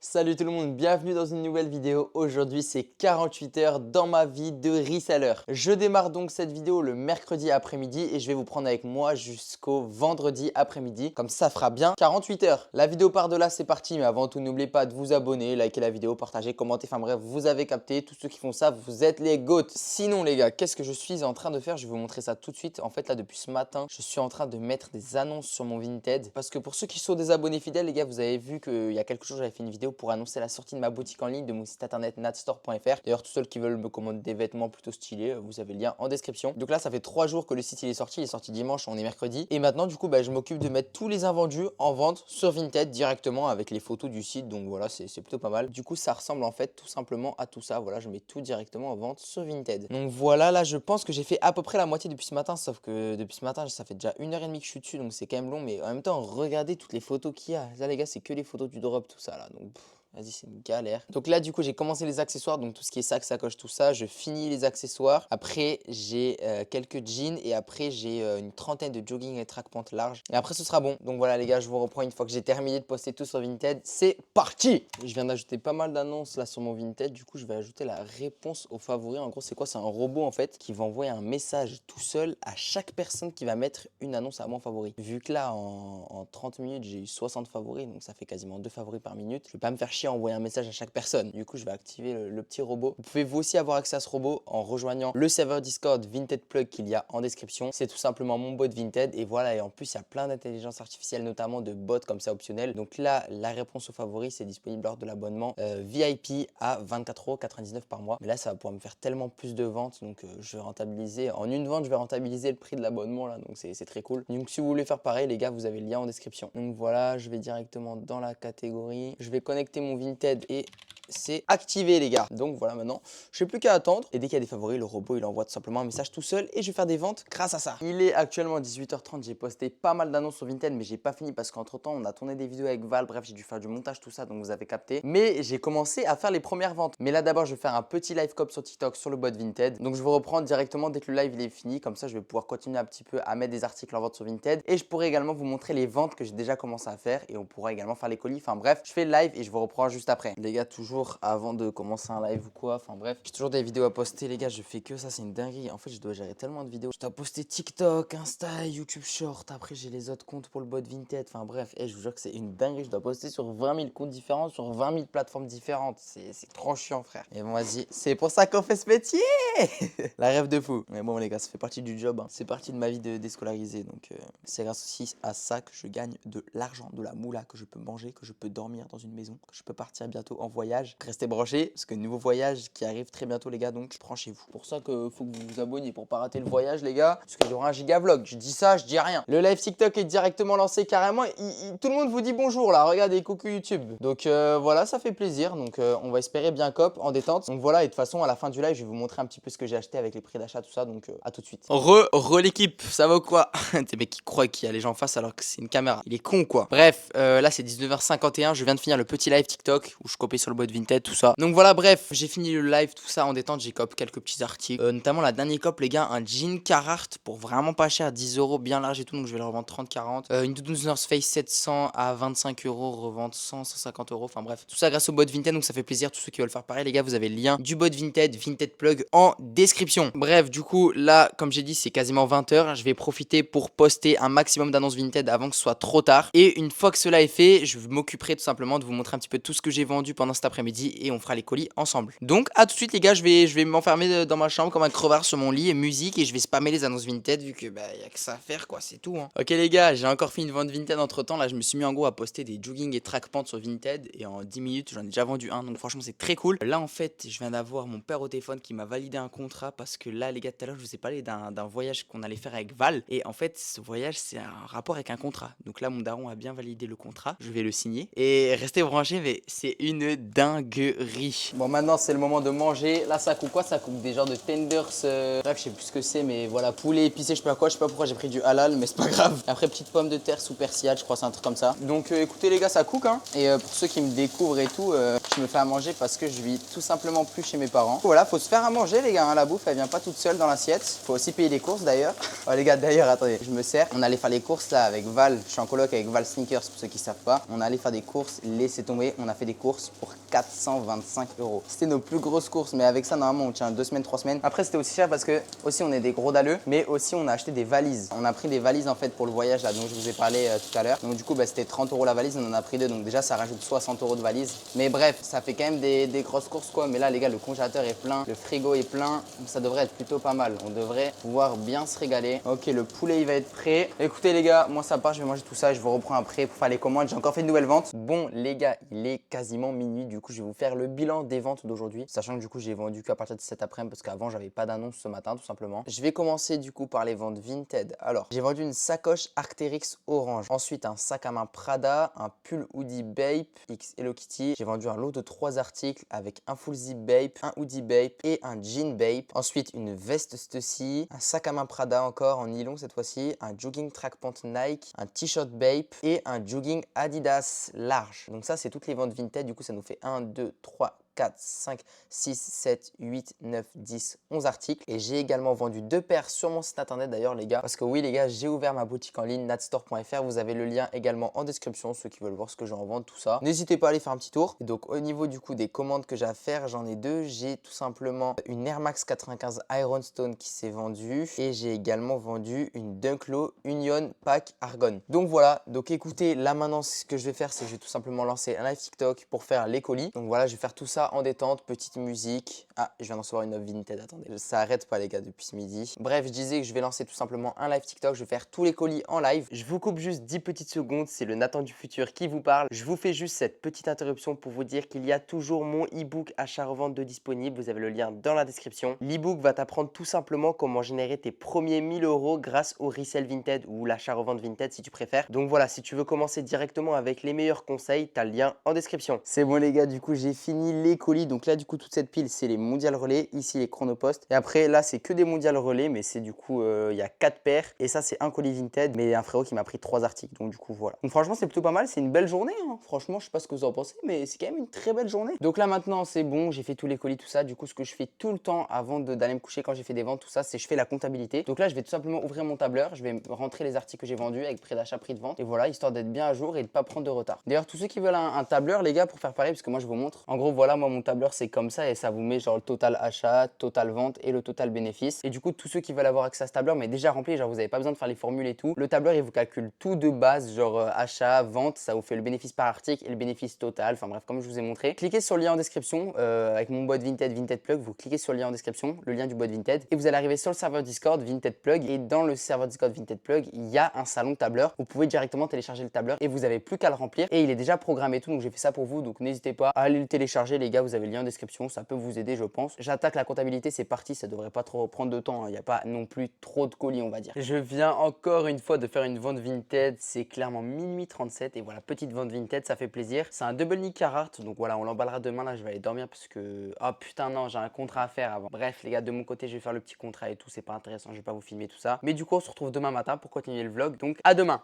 Salut tout le monde, bienvenue dans une nouvelle vidéo. Aujourd'hui c'est 48 heures dans ma vie de reseller. Je démarre donc cette vidéo le mercredi après-midi et je vais vous prendre avec moi jusqu'au vendredi après-midi. Comme ça fera bien 48 heures. La vidéo part de là, c'est parti. Mais avant tout, n'oubliez pas de vous abonner, liker la vidéo, partager, commenter. Enfin bref, vous avez capté. Tous ceux qui font ça, vous êtes les GOAT. Sinon les gars, qu'est-ce que je suis en train de faire? Je vais vous montrer ça tout de suite. En fait là, depuis ce matin, je suis en train de mettre des annonces sur mon Vinted. Parce que pour ceux qui sont des abonnés fidèles, les gars, vous avez vu qu'il y a quelques jours, j'avais fait une vidéo pour annoncer la sortie de ma boutique en ligne de mon site internet natstore.fr. D'ailleurs, tous ceux qui veulent me commander des vêtements plutôt stylés, vous avez le lien en description. Donc là, ça fait 3 jours que le site il est sorti dimanche, on est mercredi. Et maintenant, du coup, je m'occupe de mettre tous les invendus en vente sur Vinted directement avec les photos du site. Donc voilà, c'est plutôt pas mal. Du coup, ça ressemble en fait tout simplement à tout ça. Voilà, je mets tout directement en vente sur Vinted. Donc voilà, là, je pense que j'ai fait à peu près la moitié depuis ce matin, sauf que depuis ce matin, ça fait déjà 1h30 que je suis dessus, donc c'est quand même long. Mais en même temps, regardez toutes les photos qu'il y a. Là, les gars, c'est que les photos du drop, tout ça là. Donc vas-y, c'est une galère. Donc là, du coup, j'ai commencé les accessoires. Donc tout ce qui est sac, sacoche, tout ça. Je finis les accessoires. Après, j'ai quelques jeans. Et après, j'ai une trentaine de jogging et track pants larges. Et après, ce sera bon. Donc voilà, les gars, je vous reprends une fois que j'ai terminé de poster tout sur Vinted. C'est parti! Je viens d'ajouter pas mal d'annonces là sur mon Vinted. Du coup, je vais ajouter la réponse aux favoris. En gros, c'est quoi? C'est un robot en fait qui va envoyer un message tout seul à chaque personne qui va mettre une annonce à mon favori. Vu que là, en 30 minutes, j'ai eu 60 favoris. Donc ça fait quasiment 2 favoris par minute. Je vais pas me faire chier à envoyer un message à chaque personne. Du coup, je vais activer le petit robot. Vous pouvez vous aussi avoir accès à ce robot en rejoignant le serveur Discord Vinted Plug qu'il y a en description. C'est tout simplement mon bot Vinted. Et voilà, et en plus, il y a plein d'intelligence artificielle, notamment de bots comme ça optionnels. Donc là, la réponse aux favoris, c'est disponible lors de l'abonnement VIP à 24,99 € par mois. Mais là, ça va pouvoir me faire tellement plus de ventes. Donc je vais rentabiliser. En une vente, je vais rentabiliser le prix de l'abonnement là. Donc c'est très cool. Donc si vous voulez faire pareil, les gars, vous avez le lien en description. Donc voilà, je vais directement dans la catégorie. Je vais connecter mon Vinted et c'est activé les gars. Donc voilà, maintenant je n'ai plus qu'à attendre et dès qu'il y a des favoris, le robot il envoie tout simplement un message tout seul et je vais faire des ventes grâce à ça. Il est actuellement 18h30, j'ai posté pas mal d'annonces sur Vinted mais j'ai pas fini parce qu'entre temps on a tourné des vidéos avec Val, bref j'ai dû faire du montage tout ça donc vous avez capté. Mais j'ai commencé à faire les premières ventes. Mais là d'abord je vais faire un petit live cop sur TikTok sur le bot Vinted. Donc je vous reprends directement dès que le live il est fini, comme ça je vais pouvoir continuer un petit peu à mettre des articles en vente sur Vinted et je pourrai également vous montrer les ventes que j'ai déjà commencé à faire et on pourra également faire les colis. Enfin bref, je fais le live et je vous reprends juste après. Les gars, toujours avant de commencer un live ou quoi, enfin bref, j'ai toujours des vidéos à poster les gars, je fais que ça, c'est une dinguerie. En fait, je dois gérer tellement de vidéos. Je dois poster TikTok, Insta, YouTube Short, après j'ai les autres comptes pour le bot Vinted, enfin bref, et je vous jure que c'est une dinguerie, je dois poster sur 20 000 comptes différents, sur 20 000 plateformes différentes. C'est trop chiant frère. Et bon vas-y, c'est pour ça qu'on fait ce métier. La rêve de fou. Mais bon les gars, ça fait partie du job, hein. C'est partie de ma vie de déscolarisé, donc c'est grâce aussi à ça que je gagne de l'argent, de la moula, que je peux manger, que je peux dormir dans une maison, que je peux partir bientôt en voyage. Restez branchés, parce que nouveau voyage qui arrive très bientôt les gars, donc je prends chez vous. Pour ça que faut que vous vous abonniez pour pas rater le voyage les gars, parce qu'il y aura un giga vlog. Je dis ça, je dis rien. Le live TikTok est directement lancé carrément. Tout le monde vous dit bonjour là, regardez, coucou YouTube. Donc voilà, ça fait plaisir. Donc on va espérer bien cop en détente. Donc voilà, et de toute façon à la fin du live, je vais vous montrer un petit peu ce que j'ai acheté avec les prix d'achat, tout ça. Donc à tout de suite. Re l'équipe, ça va ou quoi? Des mecs qui croient qu'il y a les gens en face alors que c'est une caméra. Il est con quoi. Bref, là c'est 19h51, je viens de finir le petit live TikTok où je copie sur le bot Vinted, tout ça. Donc voilà, bref, j'ai fini le live, tout ça en détente, j'ai cop quelques petits articles. Notamment la dernière cop, les gars, un jean Carhartt pour vraiment pas cher, 10 €, bien large et tout, donc je vais le revendre 30-40. Une doudoune North Face 700 à 25 €, revente 100-150 €. Enfin bref, tout ça grâce au bot Vinted, donc ça fait plaisir. Tous ceux qui veulent faire pareil, les gars, vous avez le lien du bot Vinted, Vinted Plug en description. Bref, du coup, là, comme j'ai dit, c'est quasiment 20 h. Je vais profiter pour poster un maximum d'annonces Vinted avant que ce soit trop tard. Et une fois que cela est fait, je m'occuperai tout simplement de vous montrer un petit peu tout ce que j'ai vendu pendant cet après-midi et on fera les colis ensemble. Donc, à tout de suite, les gars, je vais m'enfermer dans ma chambre comme un crevard sur mon lit et musique et je vais spammer les annonces Vinted vu que y a que ça à faire quoi, c'est tout hein. Ok les gars, j'ai encore fait une vente Vinted entre temps. Là, je me suis mis en gros à poster des jogging et track pants sur Vinted et en 10 minutes, j'en ai déjà vendu un. Donc franchement, c'est très cool. Là, en fait, je viens d'avoir mon père au téléphone qui m'a validé un contrat parce que là, les gars, tout à l'heure, je vous ai parlé d'un voyage qu'on allait faire avec Val et en fait, ce voyage, c'est un rapport avec un contrat. Donc là, mon daron a bien validé le contrat. Je vais le signer et restez branchés, mais c'est une dinguerie. dinguerie. Bon, maintenant c'est le moment de manger. Là ça coupe quoi? Ça coupe des genres de tenders. Bref, je sais plus ce que c'est, mais voilà, poulet épicé, je sais pas quoi. Je sais pas pourquoi j'ai pris du halal, mais c'est pas grave. Après, petite pomme de terre sous persillade, je crois c'est un truc comme ça. Donc écoutez les gars, ça cook hein. Et pour ceux qui me découvrent et tout, je me fais à manger parce que je vis tout simplement plus chez mes parents. Voilà, faut se faire à manger les gars, hein. La bouffe elle vient pas toute seule dans l'assiette. Faut aussi payer les courses d'ailleurs. Oh, les gars, d'ailleurs attendez, je me sers. On allait faire les courses là avec Val. Je suis en coloc avec Val Sneakers pour ceux qui savent pas. On allait faire des courses, laissez tomber. On a fait des courses pour 425 €. C'était nos plus grosses courses, mais avec ça normalement on tient 2 semaines, 3 semaines. Après c'était aussi cher parce que aussi on est des gros dalleux, mais aussi on a acheté des valises. On a pris des valises en fait pour le voyage là dont je vous ai parlé tout à l'heure. Donc du coup c'était 30 € la valise, on en a pris 2, donc déjà ça rajoute 60 € de valise. Mais bref, ça fait quand même des grosses courses quoi. Mais là les gars, le congélateur est plein, le frigo est plein, donc ça devrait être plutôt pas mal. On devrait pouvoir bien se régaler. Ok, le poulet il va être prêt. Écoutez les gars, moi ça part, je vais manger tout ça, je vous reprends après pour faire les commandes. J'ai encore fait une nouvelle vente. Bon les gars, il est quasiment minuit, du coup je vais vous faire le bilan des ventes d'aujourd'hui, sachant que du coup j'ai vendu qu'à partir de cet après-midi parce qu'avant j'avais pas d'annonce ce matin tout simplement. Je vais commencer du coup par les ventes Vinted. Alors j'ai vendu une sacoche Arc'teryx orange, ensuite un sac à main Prada, un pull hoodie Bape X Hello Kitty. J'ai vendu un lot de 3 articles avec un full zip Bape, un hoodie Bape et un jean Bape. Ensuite une veste Stussy, un sac à main Prada encore en nylon cette fois-ci, un jogging track pant Nike, un t-shirt Bape et un jogging Adidas large. Donc ça c'est toutes les ventes Vinted, du coup ça nous fait 1, 2, 3, 4, 5, 6, 7, 8, 9, 10, 11 articles. Et j'ai également vendu 2 paires sur mon site internet d'ailleurs les gars. Parce que oui les gars, j'ai ouvert ma boutique en ligne natstore.fr. Vous avez le lien également en description, ceux qui veulent voir ce que j'ai en vente, tout ça. N'hésitez pas à aller faire un petit tour. Et donc au niveau du coup des commandes que j'ai à faire, j'en ai 2. J'ai tout simplement une Air Max 95 Ironstone qui s'est vendue. Et j'ai également vendu une Dunk Low Union Pack Argon. Donc voilà, donc écoutez, là maintenant ce que je vais faire, c'est que je vais tout simplement lancer un live TikTok pour faire les colis. Donc voilà, je vais faire tout ça en détente, petite musique. Ah, je viens d'en recevoir une offre Vinted, attendez. Ça arrête pas les gars depuis ce midi. Bref, je disais que je vais lancer tout simplement un live TikTok. Je vais faire tous les colis en live. Je vous coupe juste 10 petites secondes, c'est le Nathan du futur qui vous parle. Je vous fais juste cette petite interruption pour vous dire qu'il y a toujours mon e-book achat-revente de disponible. Vous avez le lien dans la description. L'e-book va t'apprendre tout simplement comment générer tes premiers 1000 € grâce au resell Vinted ou l'achat-revente Vinted si tu préfères. Donc voilà, si tu veux commencer directement avec les meilleurs conseils, tu as le lien en description. C'est bon les gars, du coup j'ai fini les colis. Donc là du coup toute cette pile c'est les mondial relais, ici les chronopost. Et après là c'est que des mondial relais, mais c'est du coup il y a 4 paires. Et ça c'est un colis Vinted, mais un frérot qui m'a pris 3 articles. Donc du coup voilà. Donc franchement c'est plutôt pas mal, c'est une belle journée hein. Franchement je sais pas ce que vous en pensez, mais c'est quand même une très belle journée. Donc là maintenant c'est bon, j'ai fait tous les colis, tout ça. Du coup ce que je fais tout le temps avant d'aller me coucher quand j'ai fait des ventes, tout ça, c'est je fais la comptabilité. Donc là je vais tout simplement ouvrir mon tableur, je vais rentrer les articles que j'ai vendus avec prix d'achat, prix de vente. Et voilà, histoire d'être bien à jour et de pas prendre de retard. D'ailleurs tous ceux qui veulent un tableur les gars, pour faire pareil, parce que moi je vous montre. En gros voilà, moi mon tableur c'est comme ça et ça vous met genre le total achat, total vente et le total bénéfice. Et du coup tous ceux qui veulent avoir accès à ce tableur mais déjà rempli, genre vous n'avez pas besoin de faire les formules et tout. Le tableur il vous calcule tout de base, genre achat, vente, ça vous fait le bénéfice par article et le bénéfice total. Enfin bref, comme je vous ai montré. Cliquez sur le lien en description avec mon bot Vinted, Vinted Plug. Vous cliquez sur le lien en description, le lien du bot Vinted, et vous allez arriver sur le serveur Discord Vinted Plug. Et dans le serveur Discord Vinted Plug, il y a un salon tableur. Vous pouvez directement télécharger le tableur et vous avez plus qu'à le remplir. Et il est déjà programmé et tout, donc j'ai fait ça pour vous. Donc n'hésitez pas à aller le télécharger les gars, vous avez le lien en description, ça peut vous aider je pense. J'attaque la comptabilité, c'est parti, ça devrait pas trop prendre de temps, il n'y a pas non plus trop de colis on va dire. Je viens encore une fois de faire une vente Vinted, c'est clairement minuit 37 et voilà, petite vente Vinted, ça fait plaisir. C'est un double knee Carhartt, donc voilà, on l'emballera demain, là je vais aller dormir parce que, oh putain non, j'ai un contrat à faire avant. Bref les gars, de mon côté je vais faire le petit contrat et tout, c'est pas intéressant, je vais pas vous filmer tout ça. Mais du coup on se retrouve demain matin pour continuer le vlog, donc à demain.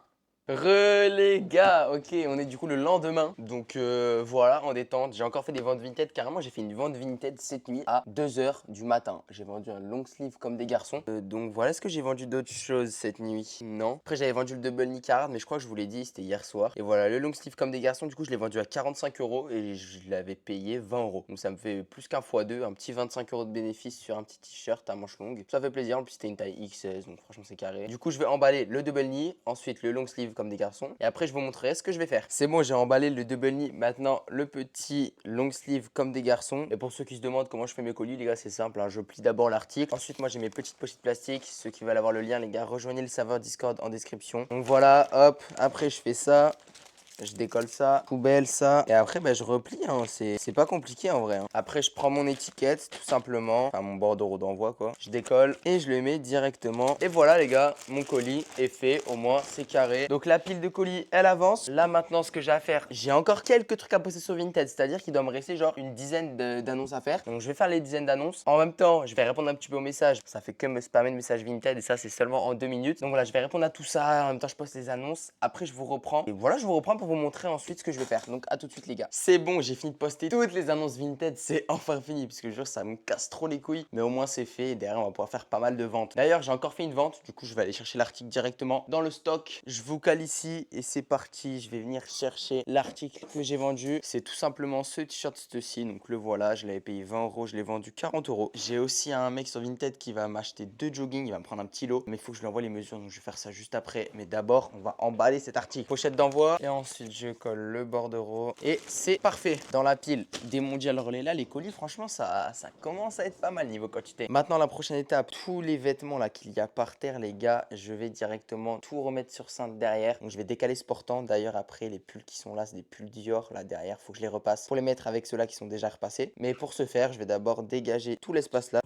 Les gars, ok, on est du coup le lendemain, donc voilà, en détente, j'ai encore fait des ventes Vinted, carrément j'ai fait une vente Vinted cette nuit à 2 h du matin. J'ai vendu un long sleeve comme des garçons, donc voilà, est-ce que j'ai vendu d'autres choses cette nuit? Non. Après j'avais vendu le double knee Carhartt, mais je crois que je vous l'ai dit, c'était hier soir. Et voilà, le long sleeve comme des garçons, du coup je l'ai vendu à 45 € et je l'avais payé 20 €. Donc ça me fait plus qu'un fois deux, un petit 25 € de bénéfice sur un petit t-shirt à manches longues. Ça fait plaisir, en plus c'était une taille XS, donc franchement c'est carré. Du coup je vais emballer le double knee, ensuite le long sleeve comme des garçons. Et après, je vous montrerai ce que je vais faire. C'est bon, j'ai emballé le double knee. Maintenant, le petit long sleeve comme des garçons. Et pour ceux qui se demandent comment je fais mes colis, les gars, c'est simple, hein. Je plie d'abord l'article. Ensuite, moi, j'ai mes petites pochettes plastiques. Ceux qui veulent avoir le lien, les gars, rejoignez le serveur Discord en description. Donc voilà, hop. Après, je fais ça. je décolle ça, poubelle ça, et après bah, je replie, hein. C'est pas compliqué en vrai, hein. Après je prends mon étiquette tout simplement, enfin mon bordereau d'envoi quoi, je décolle et je le mets directement. Et voilà les gars, mon colis est fait, au moins c'est carré. Donc la pile de colis elle avance. Là maintenant ce que j'ai à faire, j'ai encore quelques trucs à poster sur Vinted, c'est-à-dire qu'il doit me rester genre une dizaine d'annonces à faire. Donc je vais faire les dizaines d'annonces. En même temps, je vais répondre un petit peu aux messages. Ça fait que me spammer de messages Vinted et ça c'est seulement en 2 minutes. Donc voilà, je vais répondre à tout ça. En même temps, je poste les annonces. Après, je vous reprends. Et voilà, je vous reprends pour vous montrer ensuite ce que je vais faire. Donc à tout de suite les gars. C'est bon, j'ai fini de poster toutes les annonces Vinted. C'est enfin fini parce que je jure, ça me casse trop les couilles. Mais au moins c'est fait et derrière on va pouvoir faire pas mal de ventes. D'ailleurs, j'ai encore fait une vente. Du coup, je vais aller chercher l'article directement dans le stock. Je vous cale ici et c'est parti. Je vais venir chercher l'article que j'ai vendu. C'est tout simplement ce t-shirt-ci. Donc le voilà, je l'avais payé 20 €. Je l'ai vendu 40 €. J'ai aussi un mec sur Vinted qui va m'acheter 2 jogging. Il va me prendre un petit lot. Mais il faut que je lui envoie les mesures. Donc je vais faire ça juste après. Mais d'abord, on va emballer cet article. Pochette d'envoi. Et ensuite, je colle le bordereau. Et c'est parfait. Dans la pile des mondial relais là, les colis, franchement, ça commence à être pas mal niveau quantité. Maintenant, la prochaine étape, tous les vêtements là qu'il y a par terre, les gars, je vais directement tout remettre sur cintre derrière. Donc je vais décaler ce portant. D'ailleurs, après, les pulls qui sont là, c'est des pulls Dior là derrière. Faut que je les repasse pour les mettre avec ceux-là qui sont déjà repassés. Mais pour ce faire, je vais d'abord dégager tout l'espace là.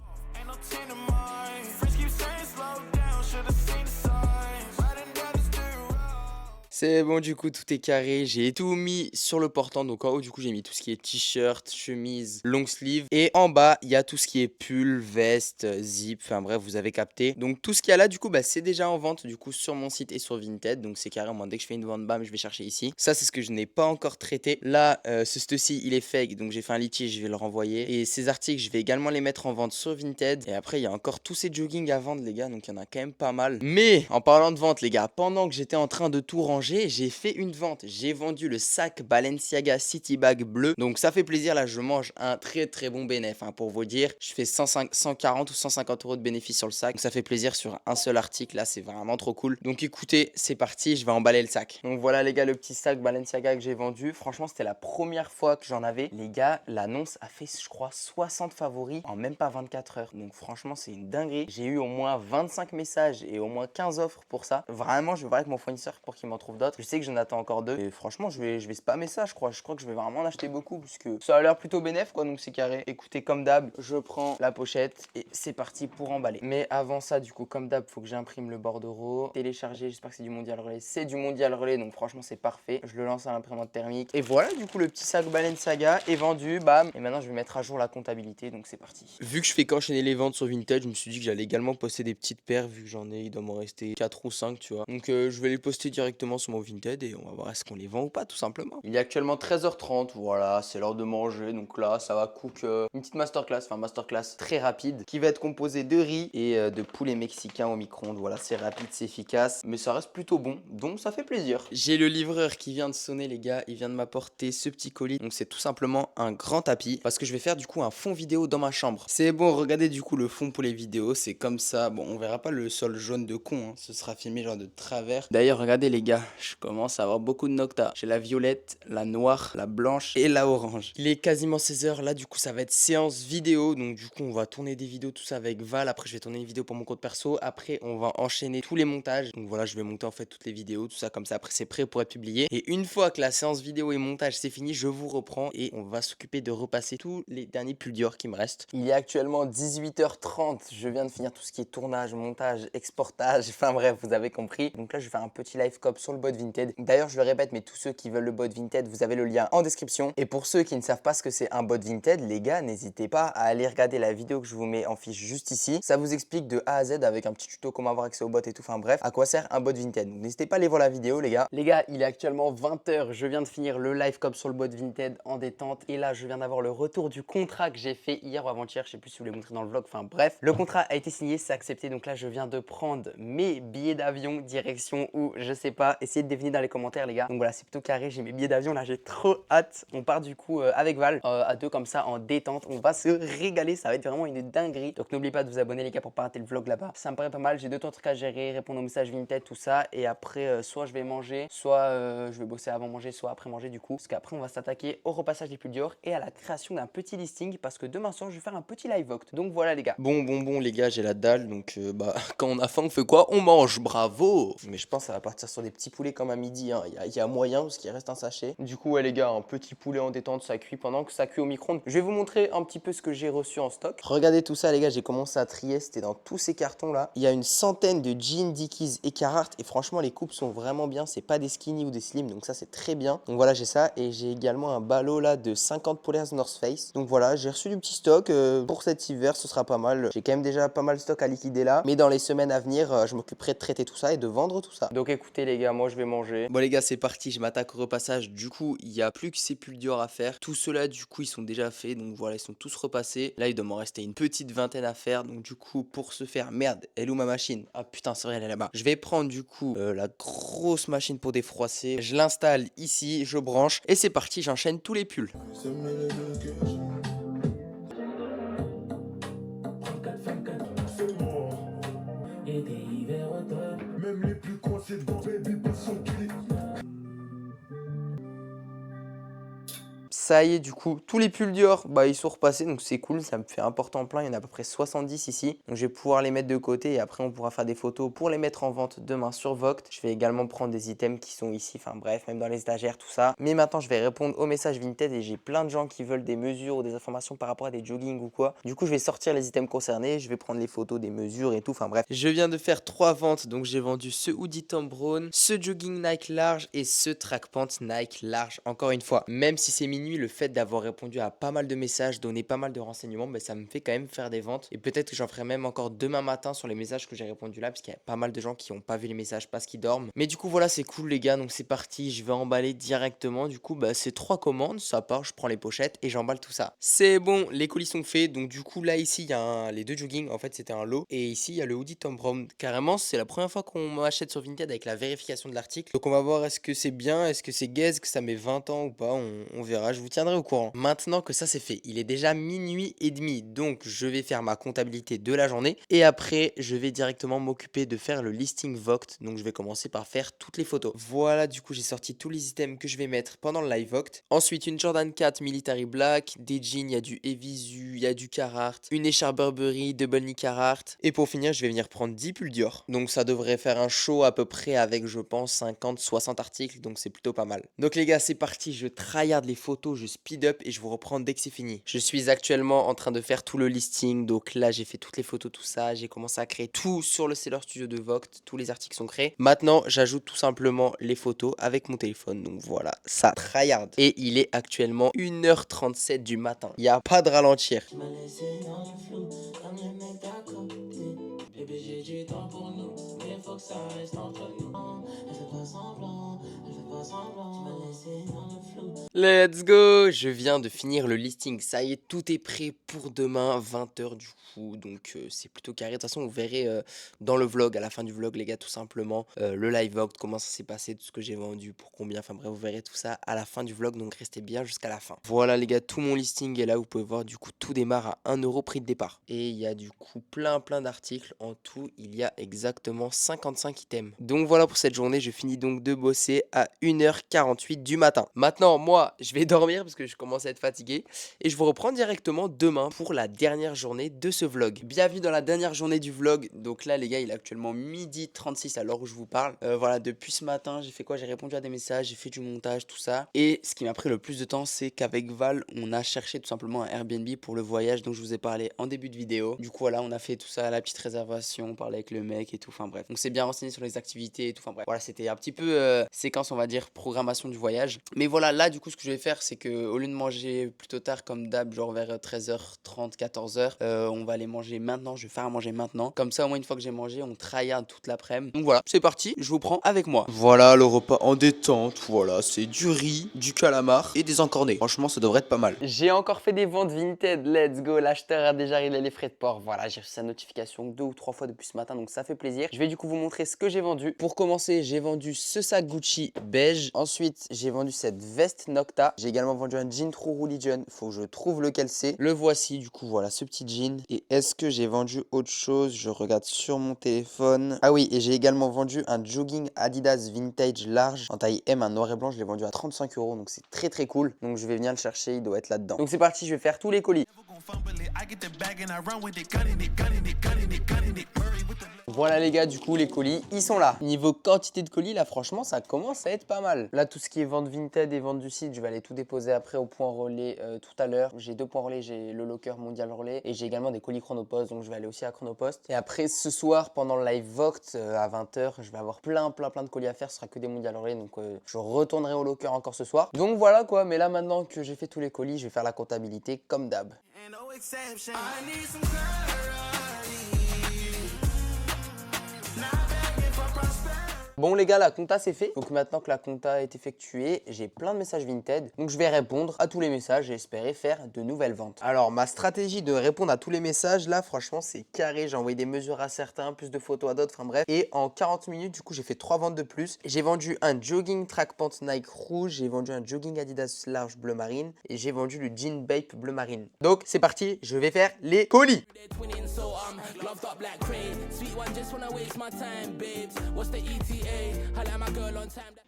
C'est bon, du coup, tout est carré. J'ai tout mis sur le portant. Donc, en haut, du coup, j'ai mis tout ce qui est t-shirt, chemise, long sleeve. Et en bas, il y a tout ce qui est pull, veste, zip. Enfin, bref, vous avez capté. Donc, tout ce qu'il y a là, du coup, bah, c'est déjà en vente, du coup, sur mon site et sur Vinted. Donc, c'est carrément, dès que je fais une vente, bam, je vais chercher ici. Ça, c'est ce que je n'ai pas encore traité. Là, ce stock-ci, il est fake. Donc, j'ai fait un litige, je vais le renvoyer. Et ces articles, je vais également les mettre en vente sur Vinted. Et après, il y a encore tous ces joggings à vendre, les gars. Donc, il y en a quand même pas mal. Mais, en parlant de vente, les gars, pendant que j'étais en train de tout ranger, j'ai fait une vente. J'ai vendu le sac Balenciaga City Bag bleu. Donc ça fait plaisir. Là, je mange un très très bon bénéfice. Hein, pour vous dire, je fais 140 ou 150 € de bénéfice sur le sac. Donc ça fait plaisir sur un seul article. Là, c'est vraiment trop cool. Donc écoutez, c'est parti. Je vais emballer le sac. Donc voilà les gars, le petit sac Balenciaga que j'ai vendu. Franchement, c'était la première fois que j'en avais. Les gars, l'annonce a fait, je crois, 60 favoris en même pas 24 heures. Donc franchement, c'est une dinguerie. J'ai eu au moins 25 messages et au moins 15 offres pour ça. Vraiment, je vais voir avec mon fournisseur pour qu'il m'en trouve d'autres. Je sais que j'en attends encore 2. Et franchement, je vais spammer ça, je crois. Je crois que je vais vraiment en acheter beaucoup puisque ça a l'air plutôt bénéf, quoi. Donc c'est carré. Écoutez, comme d'hab, je prends la pochette et c'est parti pour emballer. Mais avant ça, du coup, comme d'hab, faut que j'imprime le bordereau. Télécharger, j'espère que c'est du mondial relais. C'est du mondial relais, donc franchement, c'est parfait. Je le lance à l'imprimante thermique. Et voilà, du coup, le petit sac Balenciaga est vendu. Bam. Et maintenant, je vais mettre à jour la comptabilité. Donc c'est parti. Vu que je fais qu'enchaîner les ventes sur Vinted, je me suis dit que j'allais également poster des petites paires. Vu que j'en ai, il doit m'en rester 4 ou 5, tu vois. Donc je vais les poster directement sur mon Vinted et on va voir est-ce qu'on les vend ou pas, tout simplement. Il est actuellement 13h30, voilà, c'est l'heure de manger. Donc là, ça va cook une petite masterclass, enfin masterclass très rapide qui va être composée de riz et de poulet mexicain au micro-ondes. Voilà, c'est rapide, c'est efficace, mais ça reste plutôt bon, donc ça fait plaisir. J'ai le livreur qui vient de sonner, les gars, il vient de m'apporter ce petit colis. Donc c'est tout simplement un grand tapis parce que je vais faire du coup un fond vidéo dans ma chambre. C'est bon, regardez du coup le fond pour les vidéos, c'est comme ça. Bon, on verra pas le sol jaune de con, hein. Ce sera filmé genre de travers. D'ailleurs, regardez les gars, je commence à avoir beaucoup de nocta. J'ai la violette, la noire, la blanche et la orange. Il est quasiment 16h, là du coup ça va être séance vidéo. Donc du coup on va tourner des vidéos, tout ça avec Val. Après je vais tourner une vidéo pour mon compte perso. Après on va enchaîner tous les montages. Donc voilà, je vais monter en fait toutes les vidéos, tout ça comme ça. Après c'est prêt pour être publié. Et une fois que la séance vidéo et montage c'est fini, je vous reprends et on va s'occuper de repasser tous les derniers pulls Dior qui me restent. Il est actuellement 18h30. Je viens de finir tout ce qui est tournage, montage, exportage. Enfin bref, vous avez compris. Donc là je vais faire un petit live cop sur le bot Vinted. D'ailleurs je le répète, mais tous ceux qui veulent le bot Vinted, vous avez le lien en description. Et pour ceux qui ne savent pas ce que c'est un bot Vinted, les gars, n'hésitez pas à aller regarder la vidéo que je vous mets en fiche juste ici. Ça vous explique de A à Z avec un petit tuto comment avoir accès au bot et tout. Enfin bref, à quoi sert un bot Vinted. Donc n'hésitez pas à aller voir la vidéo, les gars. Les gars, il est actuellement 20h. Je viens de finir le live cop sur le bot Vinted en détente. Et là, je viens d'avoir le retour du contrat que j'ai fait hier ou avant-hier. Je sais plus si vous voulez montrer dans le vlog. Enfin bref, le contrat a été signé, c'est accepté. Donc là, je viens de prendre mes billets d'avion direction ou je sais pas. Essayez de deviner dans les commentaires, les gars. Donc voilà, c'est plutôt carré. J'ai mes billets d'avion là, j'ai trop hâte. On part du coup avec Val à deux comme ça en détente. On va se régaler, ça va être vraiment une dinguerie. Donc n'oubliez pas de vous abonner, les gars, pour pas rater le vlog là-bas. Ça me paraît pas mal. J'ai 2-3 trucs à gérer, répondre aux messages Vinted, tout ça. Et après, soit je vais manger, soit je vais bosser avant manger, soit après manger du coup. Parce qu'après, on va s'attaquer au repassage des pulls Dior et à la création d'un petit listing parce que demain soir, je vais faire un petit live vote. Donc voilà, les gars. Bon, les gars, j'ai la dalle. Donc bah, quand on a faim, on fait quoi? On mange, bravo. Mais je pense que ça va partir sur des petits poulet comme à midi, hein. Il y a moyen parce qu'il reste un sachet. Du coup, ouais, les gars, un petit poulet en détente, ça cuit pendant que ça cuit au micro-ondes. Je vais vous montrer un petit peu ce que j'ai reçu en stock. Regardez tout ça, les gars, j'ai commencé à trier. C'était dans tous ces cartons-là. Il y a une centaine de jeans Dickies et Carhartt. Et franchement, les coupes sont vraiment bien. C'est pas des skinny ou des slim. Donc ça, c'est très bien. Donc voilà, j'ai ça. Et j'ai également un ballot là de 50 Polaires North Face. Donc voilà, j'ai reçu du petit stock. Pour cet hiver, ce sera pas mal. J'ai quand même déjà pas mal de stock à liquider là. Mais dans les semaines à venir, je m'occuperai de traiter tout ça et de vendre tout ça. Donc écoutez, les gars, moi je vais manger. Bon, les gars, c'est parti. Je m'attaque au repassage. Du coup, il n'y a plus que ces pulls Dior à faire. Tous ceux-là, du coup, ils sont déjà faits. Donc voilà, ils sont tous repassés. Là, il doit m'en rester une petite vingtaine à faire. Donc du coup, pour ce faire, merde, elle est où ma machine? Ah putain, c'est vrai, elle est là-bas. Je vais prendre du coup la grosse machine pour défroisser. Je l'installe ici, je branche et c'est parti, j'enchaîne tous les pulls. Même les plus coincés dans baby sont gris. Ça y est, du coup, tous les pulls Dior, bah, ils sont repassés, donc c'est cool, ça me fait un porte-en-plein, il y en a à peu près 70 ici. Donc je vais pouvoir les mettre de côté et après on pourra faire des photos pour les mettre en vente demain sur Vogt. Je vais également prendre des items qui sont ici, enfin bref, même dans les étagères, tout ça. Mais maintenant, je vais répondre aux messages Vinted et j'ai plein de gens qui veulent des mesures ou des informations par rapport à des jogging ou quoi. Du coup, je vais sortir les items concernés, je vais prendre les photos des mesures et tout, enfin bref. Je viens de faire 3 ventes, donc j'ai vendu ce hoodie Tom Brown, ce jogging Nike large et ce track pant Nike large. Encore une fois, même si c'est minuit, le fait d'avoir répondu à pas mal de messages, donné pas mal de renseignements, bah, ça me fait quand même faire des ventes. Et peut-être que j'en ferai même encore demain matin sur les messages que j'ai répondu là, parce qu'il y a pas mal de gens qui n'ont pas vu les messages parce qu'ils dorment. Mais du coup, voilà, c'est cool les gars, donc c'est parti, je vais emballer directement. Du coup, bah, c'est 3 commandes, ça part, je prends les pochettes et j'emballe tout ça. C'est bon, les colis sont faits. Donc du coup, là, ici, il y a les deux jogging, en fait, c'était un lot. Et ici, il y a le hoodie Tom Brown. Carrément, c'est la première fois qu'on m'achète sur Vinted avec la vérification de l'article. Donc on va voir est-ce que c'est bien, est-ce que c'est gaze, que ça met 20 ans ou pas, on verra, je vous tiendrai au courant. Maintenant que ça c'est fait, il est déjà minuit et demi, donc je vais faire ma comptabilité de la journée et après je vais directement m'occuper de faire le listing Vogt. Donc je vais commencer par faire toutes les photos. Voilà, du coup j'ai sorti tous les items que je vais mettre pendant le live Vogt. Ensuite une Jordan 4 Military Black, des jeans, il y a du Evisu, il y a du Carhartt, une écharpe Burberry, Double Knee Carhartt. Et pour finir je vais venir prendre 10 pulls Dior. Donc ça devrait faire un show à peu près avec je pense 50-60 articles, donc c'est plutôt pas mal. Donc les gars c'est parti, je tryhard les photos, je speed up et je vous reprends dès que c'est fini. Je suis actuellement en train de faire tout le listing, donc là j'ai fait toutes les photos, tout ça, j'ai commencé à créer tout sur le Seller Studio de Vogt, tous les articles sont créés. Maintenant j'ajoute tout simplement les photos avec mon téléphone, donc voilà, ça tryhard. Et il est actuellement 1h37 du matin, il n'y a pas de ralentir. Bébé, j'ai du temps pour nous, mais faut que ça reste entre nous. Elle fait pas semblant, elle fait pas semblant. Tu m'as laissé dans le flou. Let's go! Je viens de finir le listing, ça y est, tout est prêt pour demain, 20h du coup, donc c'est plutôt carré. De toute façon, vous verrez dans le vlog, à la fin du vlog, les gars, tout simplement, le live vlog, comment ça s'est passé, tout ce que j'ai vendu, pour combien, enfin bref, vous verrez tout ça à la fin du vlog, donc restez bien jusqu'à la fin. Voilà les gars, tout mon listing est là, vous pouvez voir, du coup, tout démarre à 1€ prix de départ. Et il y a du coup plein d'articles, en tout, il y a exactement 55 items. Donc voilà pour cette journée, je finis donc de bosser à 1h48 du matin. Maintenant, moi, je vais dormir parce que je commence à être fatigué et je vous reprends directement demain pour la dernière journée de ce vlog. Bienvenue dans la dernière journée du vlog. Donc là, les gars, il est actuellement 12h36 à l'heure où je vous parle. Voilà, depuis ce matin, j'ai fait quoi? J'ai répondu à des messages, j'ai fait du montage, tout ça. Et ce qui m'a pris le plus de temps, c'est qu'avec Val, on a cherché tout simplement un Airbnb pour le voyage dont je vous ai parlé en début de vidéo. Du coup, voilà, on a fait tout ça, la petite réservation, on parlait avec le mec et tout. Enfin bref, on s'est bien renseigné sur les activités et tout. Enfin bref, voilà, c'était un petit peu séquence, on va dire, programmation du voyage. Mais voilà, là, du coup, ce que je vais faire, c'est que au lieu de manger plutôt tard comme d'hab, genre vers 13h30, 14h, on va aller manger maintenant. Je vais faire à manger maintenant. Comme ça, au moins, une fois que j'ai mangé, on tryhard toute l'après-midi. Donc voilà, c'est parti, je vous prends avec moi. Voilà le repas en détente. Voilà, c'est du riz, du calamar et des encornés. Franchement, ça devrait être pas mal. J'ai encore fait des ventes Vinted. Let's go. L'acheteur a déjà réglé les frais de port. Voilà, j'ai reçu sa notification 2 ou 3 fois depuis ce matin, donc ça fait plaisir. Je vais du coup vous montrer ce que j'ai vendu. Pour commencer, j'ai vendu ce sac Gucci beige. Ensuite, j'ai vendu cette veste Nocta. J'ai également vendu un jean True Religion. Faut que je trouve lequel c'est. Le voici, du coup, voilà ce petit jean. Et est-ce que j'ai vendu autre chose? Je regarde sur mon téléphone. Ah oui, et j'ai également vendu un jogging Adidas Vintage large en taille M, un noir et blanc. Je l'ai vendu à 35 €. Donc c'est très très cool. Donc je vais venir le chercher. Il doit être là-dedans. Donc c'est parti, je vais faire tous les colis. Voilà les gars, du coup les colis ils sont là. Niveau quantité de colis là franchement ça commence à être pas mal. Là tout ce qui est vente Vinted et vente du site, je vais aller tout déposer après au point relais tout à l'heure. J'ai 2 points relais, j'ai le locker mondial relais et j'ai également des colis Chronopost, donc je vais aller aussi à Chronopost. Et après ce soir pendant le live Voct à 20 h, je vais avoir plein de colis à faire, ce sera que des mondial relais, donc je retournerai au locker encore ce soir. Donc voilà quoi, mais là maintenant que j'ai fait tous les colis, je vais faire la comptabilité comme d'hab. Bon les gars, la compta c'est fait. Donc maintenant que la compta est effectuée, j'ai plein de messages Vinted. Donc je vais répondre à tous les messages et espérer faire de nouvelles ventes. Alors ma stratégie de répondre à tous les messages là, franchement c'est carré. J'ai envoyé des mesures à certains, plus de photos à d'autres, enfin bref. Et en 40 minutes, du coup j'ai fait 3 ventes de plus. J'ai vendu un jogging track pant Nike rouge, j'ai vendu un jogging Adidas large bleu marine et j'ai vendu le jean Bape bleu marine. Donc c'est parti, je vais faire les colis.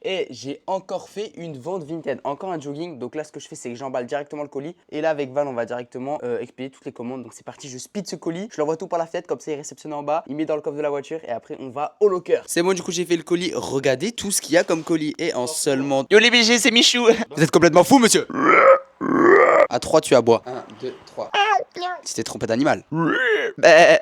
Et j'ai encore fait une vente Vinted, encore un jogging. Donc là ce que je fais c'est que j'emballe directement le colis. Et là avec Val on va directement expédier toutes les commandes. Donc c'est parti, je speed ce colis, je l'envoie tout par la fenêtre, comme ça il est réceptionné en bas, il met dans le coffre de la voiture et après on va au locker. C'est bon, du coup j'ai fait le colis, regardez tout ce qu'il y a comme colis. Et en seulement... Yo les BG, c'est Michou. Vous êtes complètement fou monsieur. À 3 tu aboies. 1, 2, 3. Tu t'es trompé d'animal. Bref,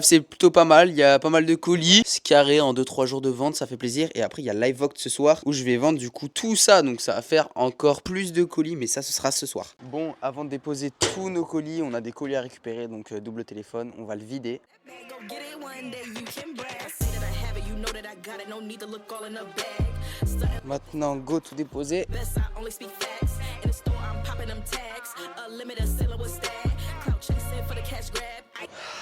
c'est plutôt pas mal. Il y a pas mal de colis. C'est carré en 2-3 jours de vente, ça fait plaisir. Et après, il y a Live Voct ce soir où je vais vendre du coup tout ça. Donc ça va faire encore plus de colis, mais ça, ce sera ce soir. Bon, avant de déposer tous nos colis, on a des colis à récupérer. Donc double téléphone, on va le vider. Maintenant, go tout déposer.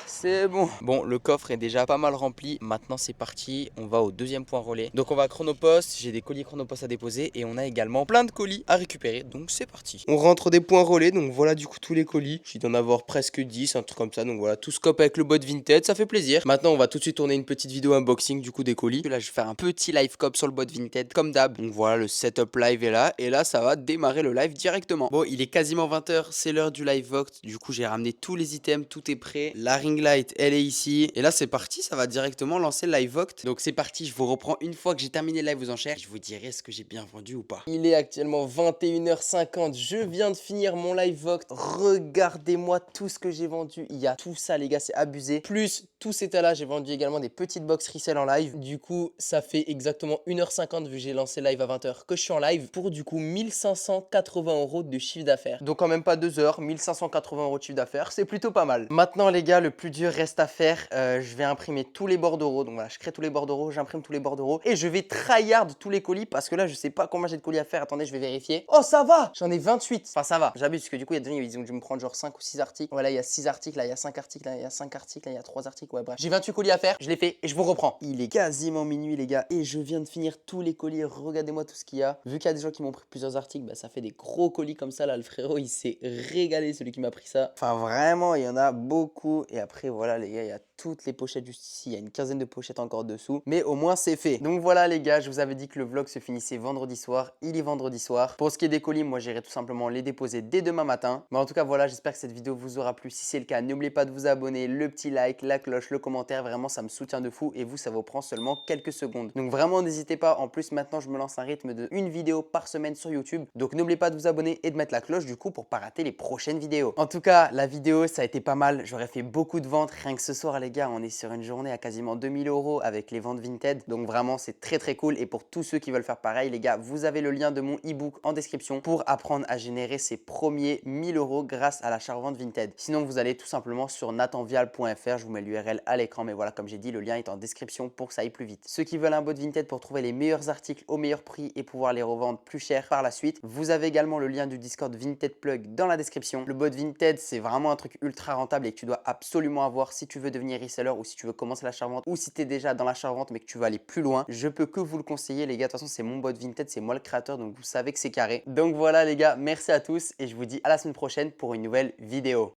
C'est bon. Bon, le coffre est déjà pas mal rempli. Maintenant, c'est parti. On va au deuxième point relais. Donc, on va à Chronopost. J'ai des colis Chronopost à déposer. Et on a également plein de colis à récupérer. Donc, c'est parti. On rentre des points relais. Donc, voilà du coup tous les colis. J'ai d'en avoir presque 10, un truc comme ça. Donc, voilà, tout scope avec le bot Vinted. Ça fait plaisir. Maintenant, on va tout de suite tourner une petite vidéo unboxing du coup des colis. Là, je vais faire un petit live cop sur le bot Vinted comme d'hab. Donc, voilà, le setup live est là. Et là, ça va démarrer le live directement. Bon, il est quasiment 20 h. C'est l'heure du live Voct. Du coup, j'ai ramené tous les items. Tout est prêt. La ring light, elle est ici. Et là c'est parti, ça va directement lancer le live Voct. Donc c'est parti, je vous reprends une fois que j'ai terminé le live aux enchères. Je vous dirai ce que j'ai bien vendu ou pas. Il est actuellement 21 h 50. Je viens de finir mon live Voct. Regardez-moi tout ce que j'ai vendu. Il y a tout ça les gars, c'est abusé. Plus tout cet état là, j'ai vendu également des petites box resell en live. Du coup ça fait exactement 1 h 50 vu que j'ai lancé le live à 20 h que je suis en live. Pour du coup 1580 € de chiffre d'affaires. Donc en même pas 2 heures, 1580 € de chiffre d'affaires. C'est plutôt pas mal. Maintenant les gars, le plus dur reste à faire. Je vais imprimer tous les bordereaux. Donc voilà, je crée tous les bordereaux, j'imprime tous les bordereaux et je vais tryhard tous les colis parce que là, je sais pas combien j'ai de colis à faire. Attendez, je vais vérifier. Oh, ça va! J'en ai 28. Enfin, ça va. J'abuse parce que du coup, il y a des gens ils ont dû me prendre genre 5 ou 6 articles. Voilà, il y a 6 articles, là, il y a 5 articles, là, il y a 5 articles, là, il y a 3 articles. Ouais, bref. J'ai 28 colis à faire. Je l'ai fait et je vous reprends. Il est quasiment minuit, les gars, et je viens de finir tous les colis. Regardez-moi tout ce qu'il y a. Vu qu'il y a des gens qui m'ont pris plusieurs articles, bah, ça fait des gros colis comme ça. Là, le frérot, il s'est régalé, celui qui m'a pris ça. Enfin, vraiment, il y en a beaucoup. Et après, voilà, les gars, il y a toutes les pochettes juste ici. Il y a une quinzaine de pochettes encore dessous. Mais au moins, c'est fait. Donc voilà, les gars, je vous avais dit que le vlog se finissait vendredi soir. Il est vendredi soir. Pour ce qui est des colis, moi, j'irai tout simplement les déposer dès demain matin. Mais en tout cas, voilà, j'espère que cette vidéo vous aura plu. Si c'est le cas, n'oubliez pas de vous abonner, le petit like, la cloche, le commentaire. Vraiment, ça me soutient de fou. Et vous, ça vous prend seulement quelques secondes. Donc vraiment, n'hésitez pas. En plus, maintenant, je me lance un rythme de une vidéo par semaine sur YouTube. Donc n'oubliez pas de vous abonner et de mettre la cloche du coup pour pas rater les prochaines vidéos. En tout cas, la vidéo, ça a été pas mal. J'aurais fait beaucoup de ventes. Rien que ce soir, les gars, on est sur une journée à quasiment 2000 € avec les ventes Vinted. Donc vraiment, c'est très cool. Et pour tous ceux qui veulent faire pareil, les gars, vous avez le lien de mon e-book en description pour apprendre à générer ses premiers 1000 € grâce à l'achat-revente Vinted. Sinon, vous allez tout simplement sur nathanvial.fr. Je vous mets l'URL à l'écran. Mais voilà, comme j'ai dit, le lien est en description pour que ça aille plus vite. Ceux qui veulent un bot Vinted pour trouver les meilleurs articles au meilleur prix et pouvoir les revendre plus cher par la suite, vous avez également le lien du Discord Vinted Plug dans la description. Le bot Vinted, c'est vraiment un truc ultra rentable et que tu dois absolument avoir si tu veux devenir dernier reseller ou si tu veux commencer l'achat-revente ou si tu es déjà dans l'achat-revente mais que tu veux aller plus loin, je peux que vous le conseiller les gars. De toute façon, c'est mon bot Vinted, c'est moi le créateur, donc vous savez que c'est carré. Donc voilà les gars, merci à tous et je vous dis à la semaine prochaine pour une nouvelle vidéo.